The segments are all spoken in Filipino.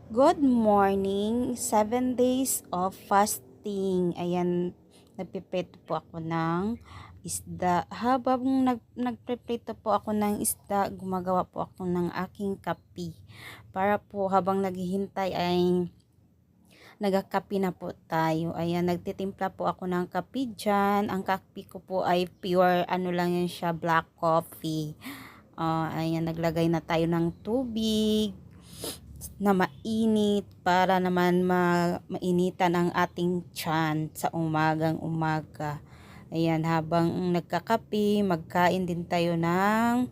Good morning, 7 days of fasting. Ayan, nagpiprito po ako ng isda. Habang nagpiprito po ako ng isda, gumagawa po ako ng aking kape. Para po habang naghihintay ay nagakape na po tayo. Ayan, nagtitimpla po ako ng kape dyan. Ang kape ko po ay pure, ano lang yan siya, black coffee. Ayan, naglagay na tayo ng tubig na mainit para naman mainitan ang ating tiyan sa umagang umaga. Ayan, habang nagkakape, magkain din tayo ng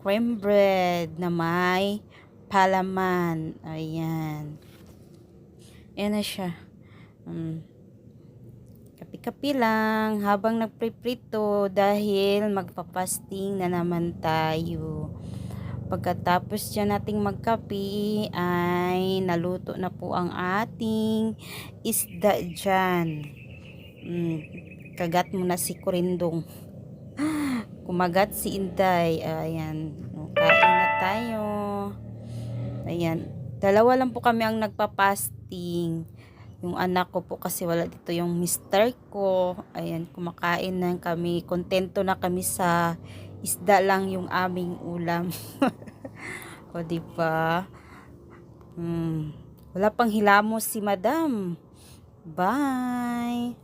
cream bread na may palaman. Ayan. Ayan na siya. Kape-kape lang habang nagpriprito dahil magpapasting na naman tayo. Pagkatapos dyan nating magkape ay naluto na po ang ating isda dyan. Kagat mo na si Kurindong. Kumagat si Inday. Ayan. Kain na tayo. Ayan. Dalawa lang po kami ang nagpapasting. Yung anak ko po kasi wala dito yung mister ko. Ayan. Kumakain na kami. Kontento na kami sa isda lang yung aming ulam. O diba? Wala pang hilamos si madam. Bye!